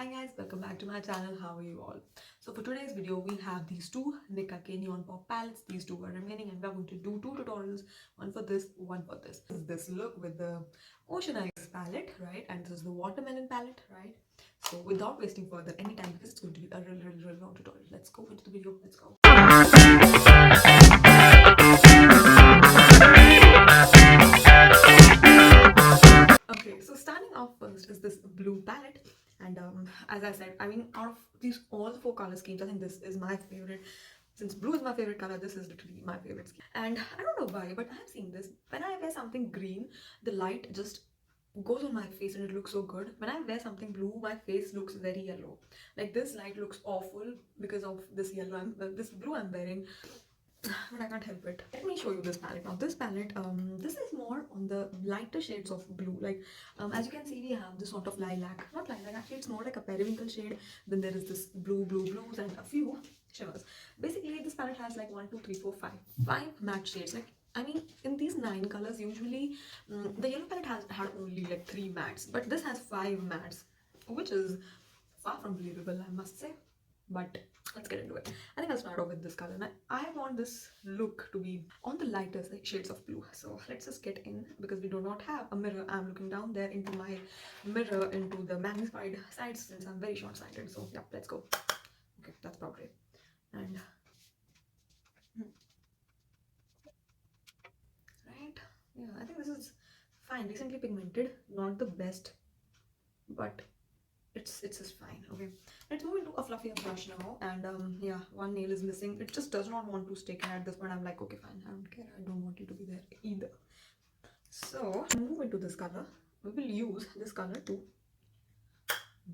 Hi guys, welcome back to my channel. How are you all? So for today's video, we have these two Nicka Neon Pop palettes. These two are remaining and we're going to do two tutorials. One for this, one for this. This is this look with the Ocean Eyes palette, right? And this is the Watermelon palette, right? So without wasting further any time, because it's going to be a real long tutorial. Let's go into the video. Let's go. Okay, so starting off first is this blue palette, and as I said, I mean, out of these all the four color schemes, I think this is my favorite. Since blue is my favorite color, this is literally my favorite scheme. And I don't know why, but I've seen this. When I wear something green, the light just goes on my face and it looks so good. When I wear something blue, my face looks very yellow. Like this light looks awful because of this yellow, this blue I'm wearing. But I can't help it. Let me show you this palette. Now this palette, this is more on the lighter shades of blue. Like as you can see, we have this sort of lilac, not lilac, actually it's more like a periwinkle shade. Then there is this blues and a few shimmers. Basically this palette has like 1 2 3 4 5 matte shades. Like I mean, in these 9 colors, usually the yellow palette has had only like 3 mattes, but this has 5 mattes, which is far from believable, I must say. But let's get into it. I think I'll start off with this color. And I want this look to be on the lighter shades of blue. So let's just get in, because we do not have a mirror. I'm looking down there into my mirror, into the magnified sides, since I'm very short-sighted. So yeah, let's go. Okay, that's about it. And right, yeah, I think this is fine. Recently pigmented, not the best, but it's just fine. Okay, let's move into a fluffier brush now. And yeah, one nail is missing. It just does not want to stick, and at this point I'm like, okay fine, I don't care, I don't want you to be there either. So move into this color. We will use this color to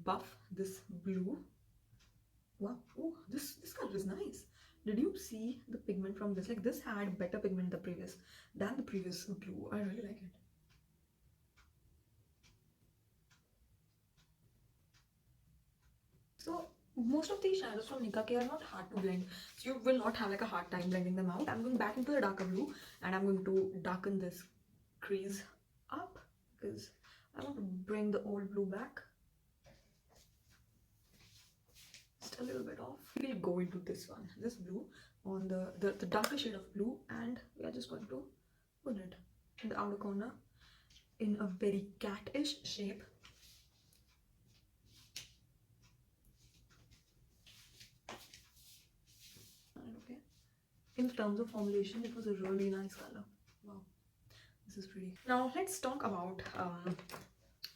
buff this blue. Wow, oh, this color is nice. Did you see the pigment from this? Like this had better pigment than the previous blue. I really like it. So most of these shadows from Nicka are not hard to blend, so you will not have like a hard time blending them out. I'm going back into the darker blue, and I'm going to darken this crease up because I want to bring the old blue back just a little bit off. We'll go into this one, this blue, on the darker shade of blue, and we are just going to put it in the outer corner in a very cat-ish shape. Okay, in terms of formulation, it was a really nice color. Wow, this is pretty. Now let's talk about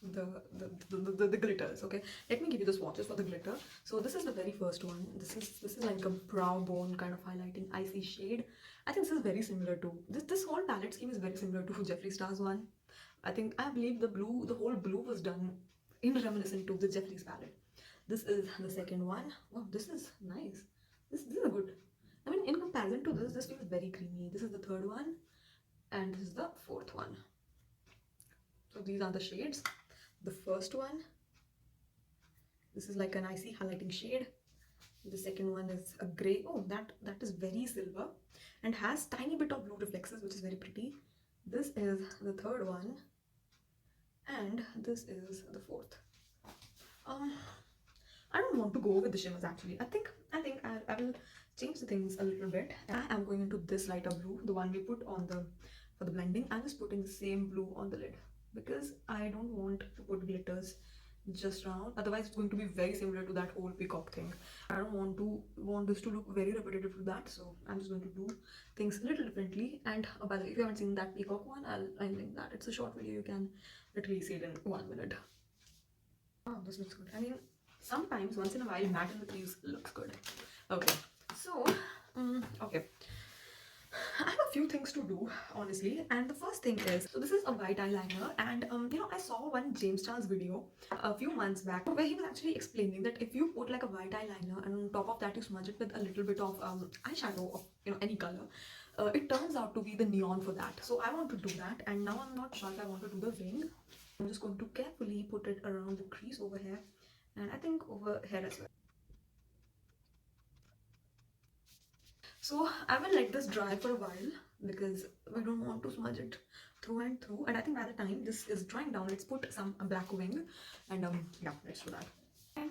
the glitters. Okay, let me give you the swatches for the glitter. So this is the very first one. This is like a brow bone kind of highlighting icy shade. I think this is very similar to this whole palette scheme is very similar to Jeffree Star's one. I believe the whole blue was done in reminiscent to the Jeffree's palette. This is the second one. Wow, this is nice. This is a good. I mean, in comparison to this feels very creamy. This is the third one, and this is the fourth one. So these are the shades. The first one, this is like an icy highlighting shade. The second one is a gray. Oh, that is very silver and has tiny bit of blue reflexes, which is very pretty. This is the third one, and this is the fourth. I don't want to go with the shimmers actually. I think I will change the things a little bit. I am going into this lighter blue, the one we put on for the blending. I'm just putting the same blue on the lid because I don't want to put glitters just around. Otherwise, it's going to be very similar to that whole peacock thing. I don't want this to look very repetitive to that. So I'm just going to do things a little differently. And by the way, if you haven't seen that peacock one, I'll link that. It's a short video. You can literally see it in 1 minute. Oh, this looks good. I mean, sometimes once in a while matte in the crease looks good. Okay, so okay, I have a few things to do honestly, and the first thing is, so this is a white eyeliner, and you know, I saw one James Charles video a few months back where he was actually explaining that if you put like a white eyeliner and on top of that you smudge it with a little bit of eyeshadow of, you know, any color, it turns out to be the neon for that. So I want to do that, and now I'm not sure if I want to do the wing. I'm just going to carefully put it around the crease over here, and I think over here as well. So I will let this dry for a while because we don't want to smudge it through and through. And I think by the time this is drying down, let's put some black wing, and yeah, let's do that. And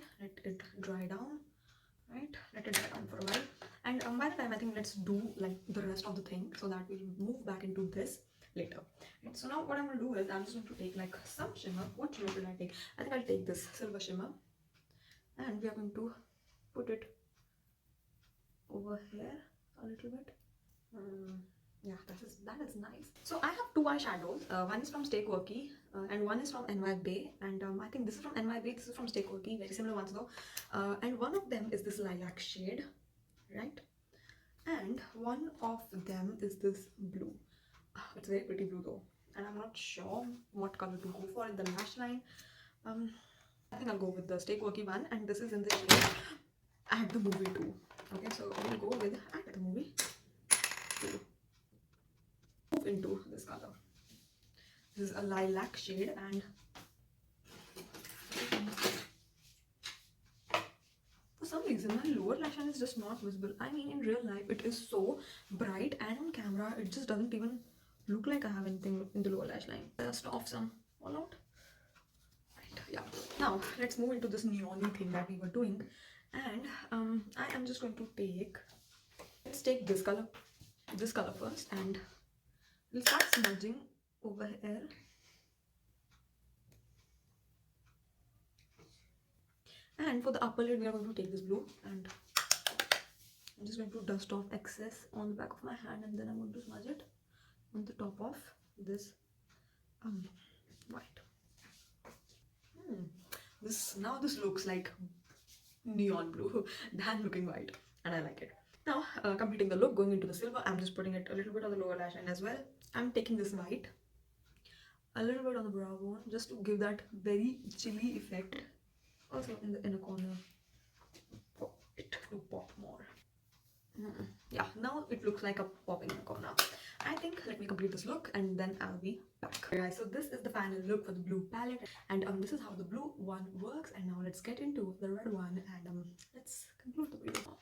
let's do like the rest of the thing so that we'll move back into this later. And so now what I'm going to do is I'm just going to take like some shimmer. What shimmer should I take? I think I'll take this silver shimmer, and we are going to put it over here a little bit. Yeah, that is nice. So I have two eyeshadows. One is from Stay Quirky and one is from NY Bay. And I think this is from NY Bay, this is from Stay Quirky, very similar ones though. And one of them is this lilac shade, right? And one of them is this blue. It's very pretty blue though. And I'm not sure what color to go for in the lash line. I think I'll go with the Stay Quirky one, and this is in the shade At the Movie 2. Okay, so we'll go with At the Movie 2. Move into this color. This is a lilac shade, and for some reason my lower lash line is just not visible. I mean, in real life it is so bright, and on camera it just doesn't even look like I have anything in the lower lash line. Just off some fallout. Right, yeah. Now let's move into this neon-y thing that we were doing, and I am just going to take, let's take this color first, and we'll start smudging over here. And for the upper lid, we are going to take this blue, and I'm just going to dust off excess on the back of my hand, and then I'm going to smudge it on the top of this white. This looks like neon blue than looking white, and I like it. Now, completing the look, going into the silver, I'm just putting it a little bit on the lower lash line as well. I'm taking this white, a little bit on the brow bone, just to give that very chilly effect. Also in the inner corner, for it to pop more. Yeah, now it looks like a popping in the corner. I think let me complete this look and then I'll be back. Okay, guys, so this is the final look for the blue palette, and this is how the blue one works. And now let's get into the red one, and let's conclude the video.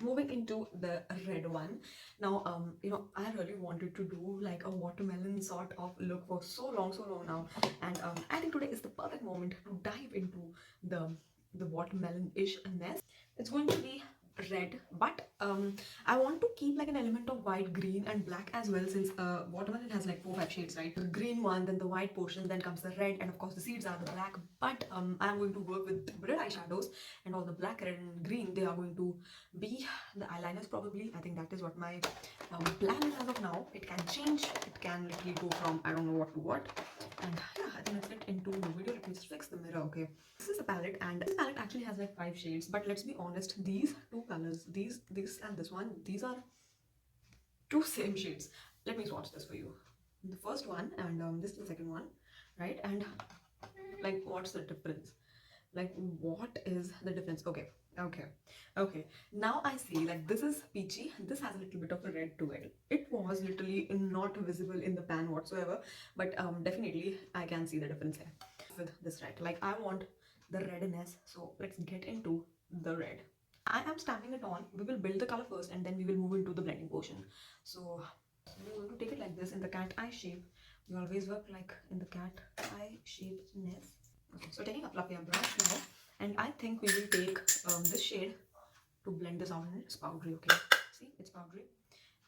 Moving into the red one. Now, you know, I really wanted to do like a watermelon sort of look for so long now, and I think today is the perfect moment to dive into the watermelon-ish-ness. It's going to be red, but I want to keep like an element of white, green and black as well, since watermelon has like 4-5 shades, right? The green one, then the white portion, then comes the red, and of course the seeds are the black. But I'm going to work with red eyeshadows, and all the black, red and green, they are going to be the eyeliners probably. I think that is what my plan is as of now. It can change, it can literally go from I don't know what to what. And yeah, I think let's get into the video. Let me just fix the mirror. Okay, this is the palette, and this palette actually has like 5 shades, but let's be honest, these two colors, this and this one, these are 2 same shades. Let me swatch this for you. The first one, and this is the second one, right? And like, what's the difference? Like, what is the difference? Okay, now I see like this is peachy, this has a little bit of a red to it. It was literally not visible in the pan whatsoever, but definitely I can see the difference here with this red. Like, I want the redness, so let's get into the red. I am stamping it on. We will build the color first, and then we will move into the blending portion. So we're going to take it like this in the cat eye shape. We always work like in the cat eye shapeness. Okay, so taking a fluffier brush now, and I think we will take this shade to blend this out, and it's powdery. Okay, see, it's powdery,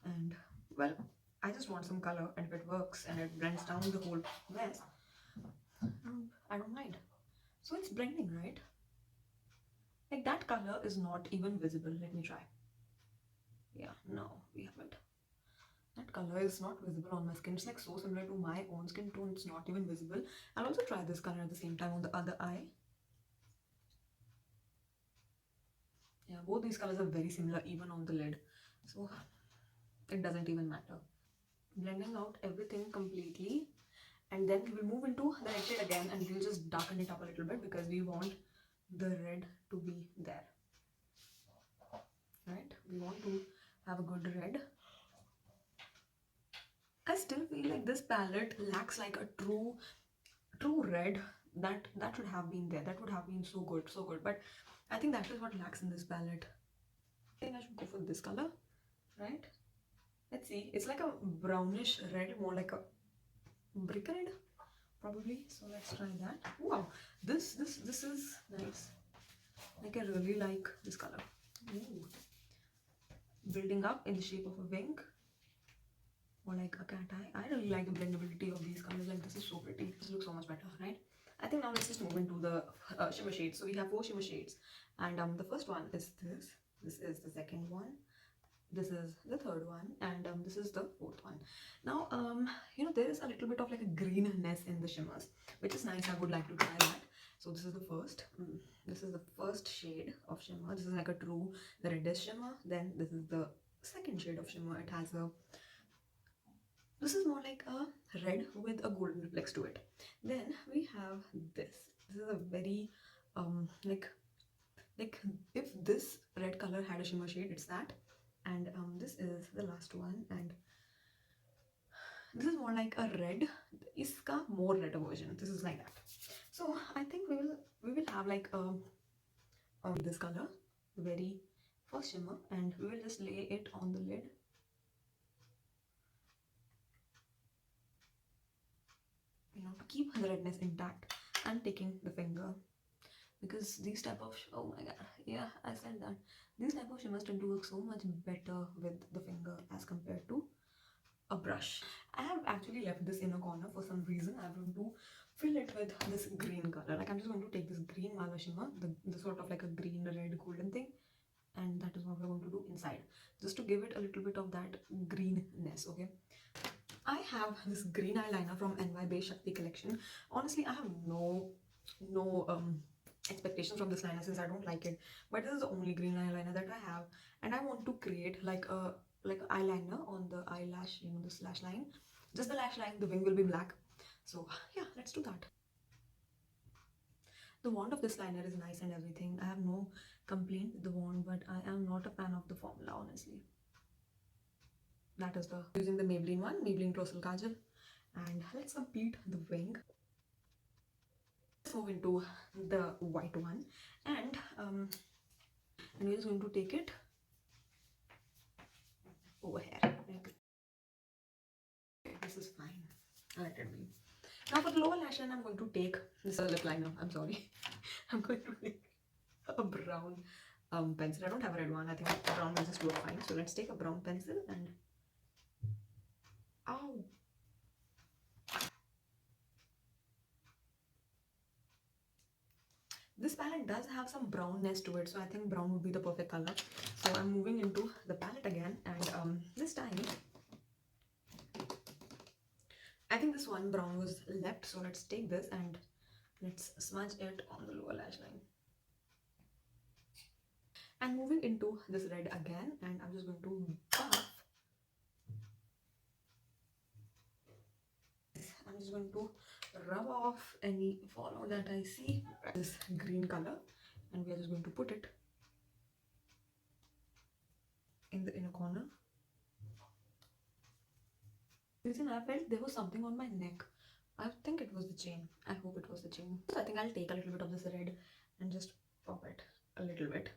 and well, I just want some color, and if it works and it blends down the whole mess, I don't mind. So it's blending, right? Like, that color is not even visible. Let me try. Yeah, no, we haven't. That color is not visible on my skin. It's like so similar to my own skin tone. It's not even visible. I'll also try this color at the same time on the other eye. Yeah, both these colors are very similar even on the lid. So it doesn't even matter. Blending out everything completely. And then we will move into the red shade again, and we'll just darken it up a little bit because we want the red to be there. Right? We want to have a good red. I still feel like this palette lacks like a true red that should have been there. That would have been so good. But I think that is what lacks in this palette. I think I should go for this color, right? Let's see. It's like a brownish red, more like a brick red, probably. So let's try that. Wow, this is nice. Like, I really like this color. Ooh. building up in the shape of a wing or like a cat eye. I really like the blendability of these colors. Like, this is so pretty. This looks so much better, right? I think now let's just move into the shimmer shades. So we have 4 shimmer shades, and the first one is this. This is the second one. This is the third one, and this is the fourth one. Now, there is a little bit of like a greenness in the shimmers, which is nice. I would like to try that. So this is the first. This is the first shade of shimmer. This is like a true reddish shimmer. Then this is the second shade of shimmer. It has a. This is more like a red with a golden reflex to it. Then we have this. This is a very like if this red color had a shimmer shade, it's that. And this is the last one, and this is more like a red. Iska more red version. This is like that. So I think we will have like this color, very first shimmer, and we will just lay it on the lid. To keep the redness intact. I'm taking the finger, because these type of, oh my god, yeah, I said that, these type of shimmers tend to work so much better with the finger as compared to a brush. I have actually left this in a corner for some reason. I'm going to fill it with this green color. Like, I'm just going to take this green Mala shimmer, the sort of like a green red golden thing, and that is what we're going to do inside, just to give it a little bit of that greenness. Okay, I have this green eyeliner from NY Base Shakti collection. Honestly, I have no expectations from this liner since I don't like it. But this is the only green eyeliner that I have, and I want to create like a eyeliner on the eyelash, this lash line. Just the lash line. The wing will be black. So yeah, let's do that. The wand of this liner is nice and everything. I have no complaint with the wand, but I am not a fan of the formula, honestly. That is the using the Maybelline one, Maybelline Colossal Kajal, and let's complete the wing. Let's move into the white one, and we're just going to take it over here. Okay, this is fine. Let it be. Now for the lower lash line, I'm going to take this lip liner. I'm sorry, I'm going to take a brown pencil. I don't have a red one. I think brown will just work fine. So let's take a brown pencil and. Ow! This palette does have some brownness to it, so I think brown would be the perfect color. So I'm moving into the palette again, and this time I think this one brown was left, so let's take this and let's smudge it on the lower lash line. And moving into this red again, and I'm just going to buff. I'm just going to rub off any fallout that I see. This green color, and we are just going to put it in the inner corner. Reason I felt there was something on my neck. I think it was the chain. I hope it was the chain. So I think I'll take a little bit of this red and just pop it a little bit.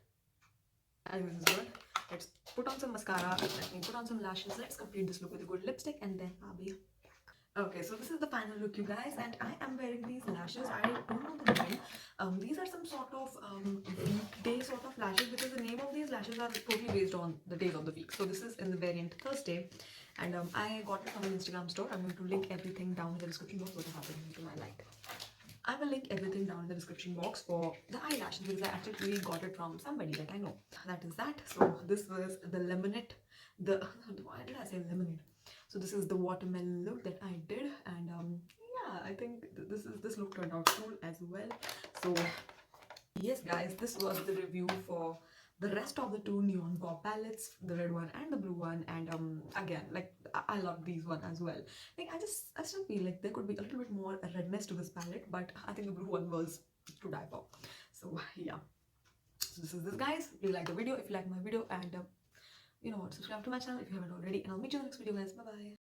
And this is good. Let's put on some mascara. Let me put on some lashes. Let's complete this look with a good lipstick, and then I'll be back. Okay, so this is the final look, you guys, and I am wearing these lashes. I don't know the name. These are some sort of weekday sort of lashes, because the name of these lashes are totally based on the days of the week. So this is in the variant Thursday, and I got it from an Instagram store. I'm going to link everything down in the description box. What happened to my light? I will link everything down in the description box for the eyelashes, because I actually got it from somebody that I know. That is that. So this was the lemonade. Why did I say lemonade? So this is the watermelon look that I did, and yeah, I think this look turned out cool as well. So yes, guys, this was the review for the rest of the two neon pop palettes, the red one and the blue one. And again, like, I love these one as well. Like, I still feel like there could be a little bit more redness to this palette, but I think the blue one was to die for. So yeah, so this is this, guys. Please like the video if you like my video, and you know what, subscribe to my channel if you haven't already, and I'll meet you in the next video, guys. Bye bye.